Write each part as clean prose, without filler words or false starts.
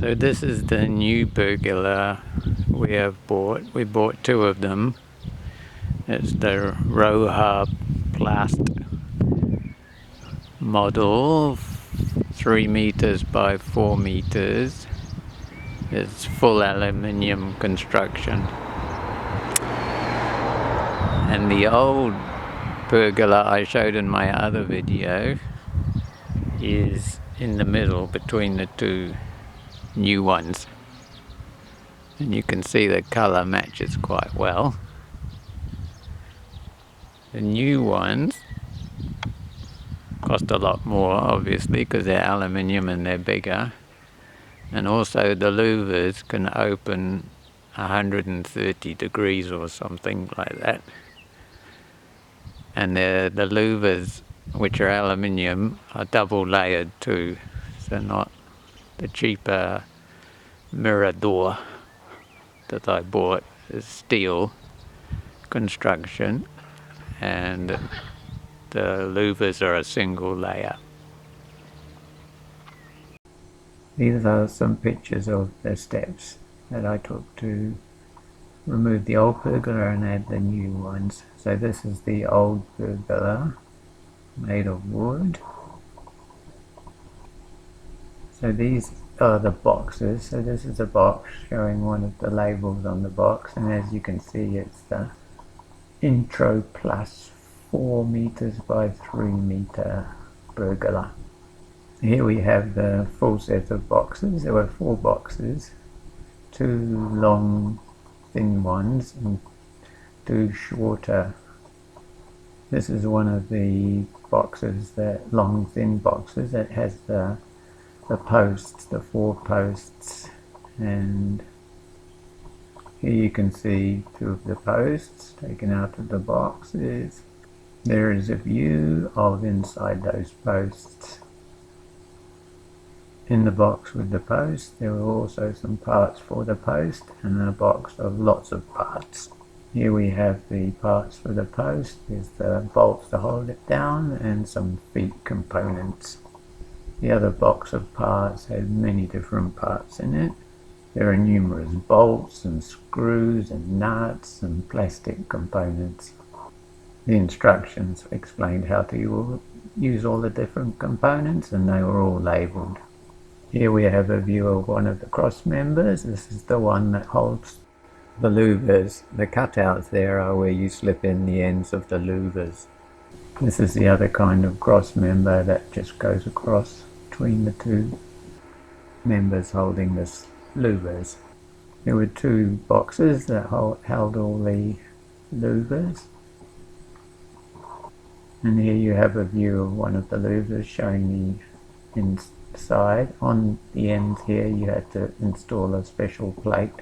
So this is the new pergola we have bought. We bought two of them. It's the rojaplast model, 3 meters by 4 meters. It's full aluminium construction. And the old pergola I showed in my other video is in the middle between the two new ones. And you can see the color matches quite well. The new ones cost a lot more, obviously, because they're aluminium and they're bigger. And also the louvers can open 130 degrees or something like that. And the louvers, which are aluminium, are double layered too. So not the cheaper mirror door that I bought is steel construction, and the louvers are a single layer. These are some pictures of the steps that I took to remove the old pergola and add the new ones. So this is the old pergola made of wood. So these are the boxes. So this is a box showing one of the labels on the box, and as you can see it's the Intro Plus 4 meters by 3 meter pergola. Here we have the full set of boxes. There were 4 boxes, 2 long thin ones and 2 shorter. This is one of the boxes, the long thin boxes that has the posts, the 4 posts, and here you can see 2 of the posts taken out of the boxes. There is a view of inside those posts. In the box with the post there were also some parts for the post and a box of lots of parts. Here we have the parts for the post. There's the bolts to hold it down and some feet components. The other box of parts had many different parts in it. There are numerous bolts and screws and nuts and plastic components. The instructions explained how to use all the different components, and they were all labelled. Here we have a view of one of the cross members. This is the one that holds the louvers. The cutouts there are where you slip in the ends of the louvers. This is the other kind of cross member that just goes across between the 2 members holding the louvers. There were 2 boxes that held all the louvers. And here you have a view of one of the louvers showing the inside. On the ends here you had to install a special plate.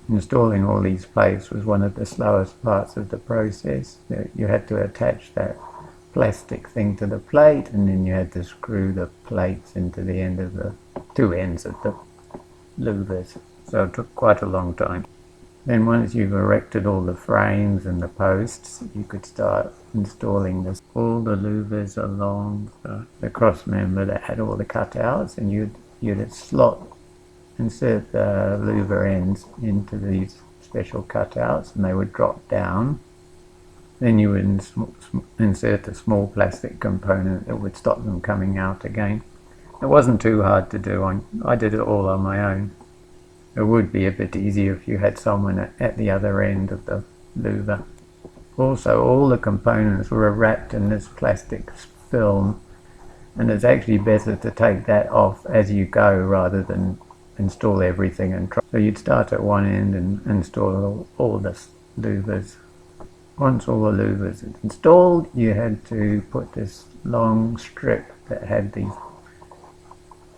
Installing all these plates was one of the slowest parts of the process. You had to attach that plastic thing to the plate, and then you had to screw the plates into the end of the 2 ends of the louvers. So it took quite a long time. Then once you've erected all the frames and the posts, you could start installing all the louvers along the cross member that had all the cutouts, and you'd insert the louver ends into these special cutouts and they would drop down. Then you would insert a small plastic component that would stop them coming out again. It wasn't too hard to do. I did it all on my own. It would be a bit easier if you had someone at the other end of the louver. Also, all the components were wrapped in this plastic film, and it's actually better to take that off as you go rather than install everything and try. So you'd start at one end and install all the louvers. Once all the louvers had installed, you had to put this long strip that had these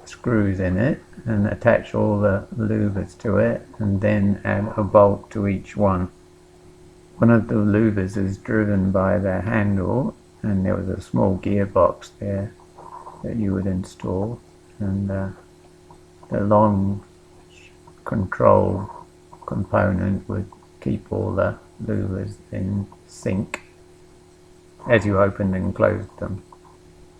screws in it and attach all the louvers to it, and then add a bolt to each one. One of the louvers is driven by the handle, and there was a small gearbox there that you would install, and the long control component would keep all the louvers in sync as you opened and closed them.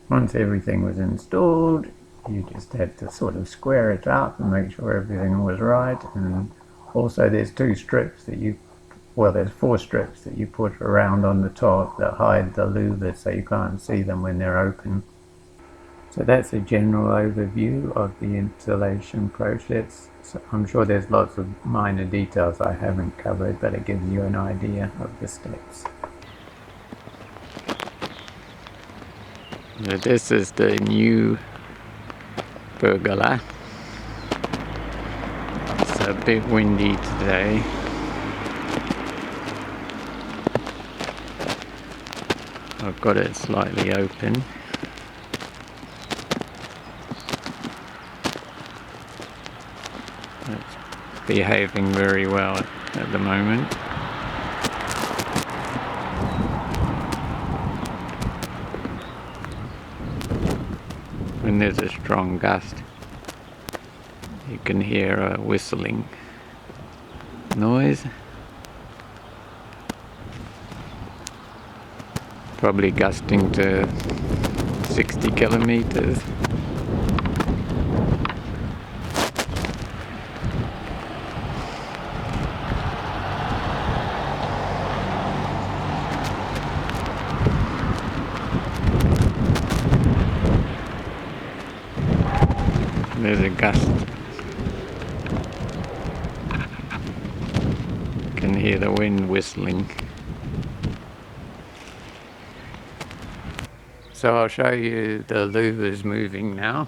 Once everything was installed, You just had to sort of square it up and make sure everything was right. And also there's there's 4 strips that you put around on the top that hide the louvers so you can't see them when they're open. So that's a general overview of the installation process. So I'm sure there's lots of minor details I haven't covered, but it gives you an idea of the steps. Now this is the new pergola. It's a bit windy today. I've got it slightly open. It's behaving very well at the moment. When there's a strong gust, you can hear a whistling noise. Probably gusting to 60 kilometers. There's a gust. You can hear the wind whistling. So I'll show you the louvers moving now.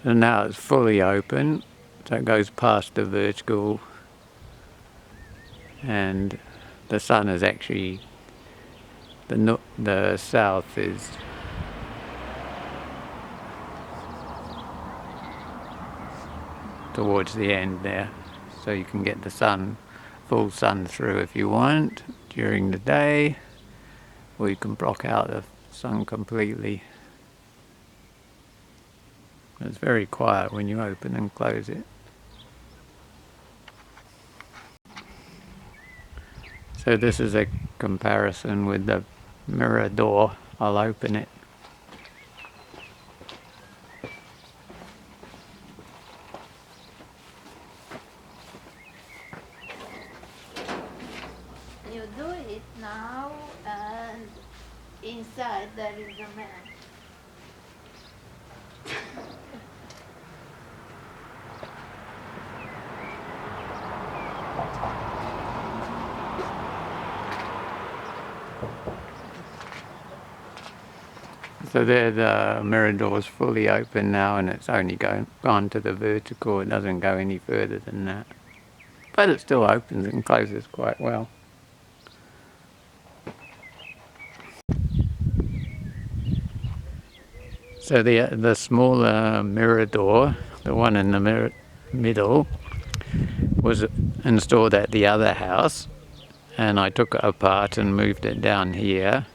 So now it's fully open, so it goes past the vertical, and the sun is actually, the south is towards the end there, so you can get the full sun through if you want during the day, or you can block out the sun completely. It's very quiet when you open and close it. So this is a comparison with the mirror door. I'll open it. You do it now, and inside there is a man. So there the mirror door is fully open now, and it's only gone to the vertical. It doesn't go any further than that. But it still opens and closes quite well. So the smaller mirror door, the one in the middle, was installed at the other house, and I took it apart and moved it down here.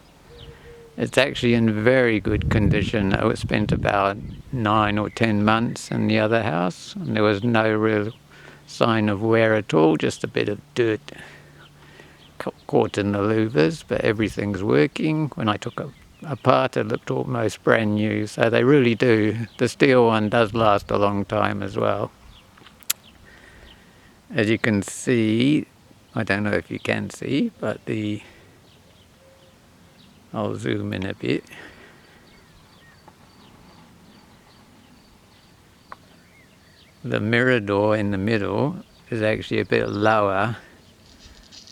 It's actually in very good condition. It spent about 9 or 10 months in the other house, and there was no real sign of wear at all, just a bit of dirt caught in the louvers, but everything's working. When I took it apart, it looked almost brand new, so they really do. The steel one does last a long time as well. As you can see, I don't know if you can see, but I'll zoom in a bit. The mirror door in the middle is actually a bit lower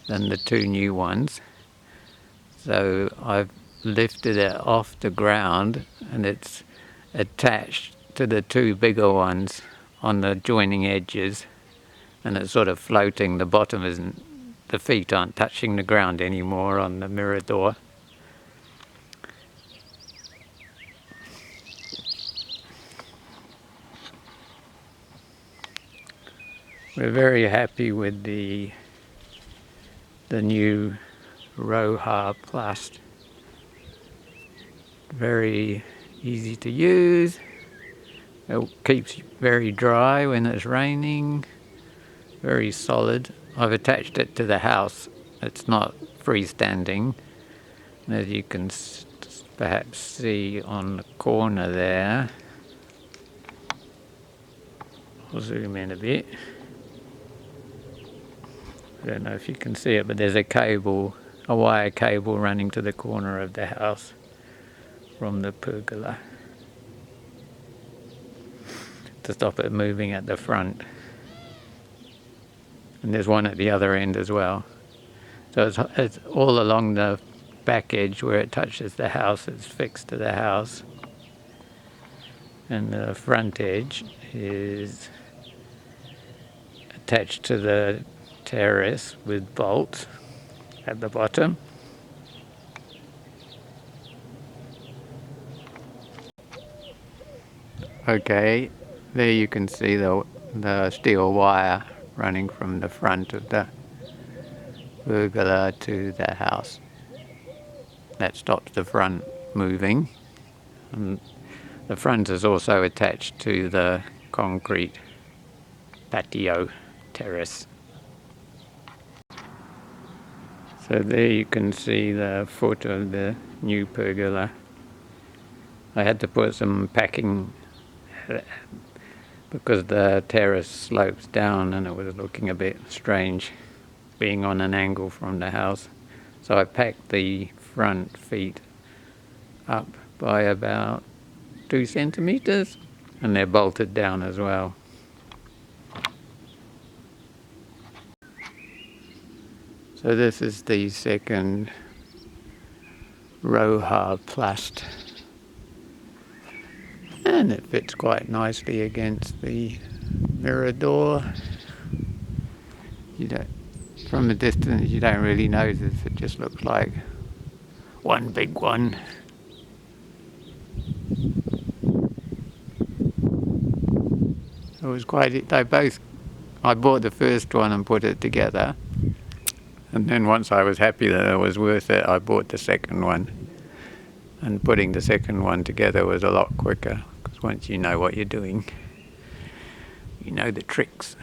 than the 2 new ones. So I've lifted it off the ground, and it's attached to the 2 bigger ones on the joining edges, and it's sort of floating. The feet aren't touching the ground anymore on the mirror door. We're very happy with the new rojaplast. Very easy to use. It keeps very dry when it's raining. Very solid. I've attached it to the house. It's not freestanding. As you can perhaps see on the corner there. I'll zoom in a bit. I don't know if you can see it, but there's a wire cable running to the corner of the house from the pergola to stop it moving at the front. And there's one at the other end as well. So it's all along the back edge where it touches the house, it's fixed to the house. And the front edge is attached to the terrace with bolts at the bottom. Okay, there you can see the steel wire running from the front of the pergola to the house. That stops the front moving. And the front is also attached to the concrete patio terrace. So there you can see the foot of the new pergola. I had to put some packing because the terrace slopes down and it was looking a bit strange being on an angle from the house. So I packed the front feet up by about 2 centimeters and they're bolted down as well. So this is the second rojaplast, and it fits quite nicely against the mirror door. From a distance you don't really notice, it just looks like one big one. It was I bought the first one and put it together, and then once I was happy that it was worth it, I bought the second one. And putting the second one together was a lot quicker, because once you know what you're doing, you know the tricks.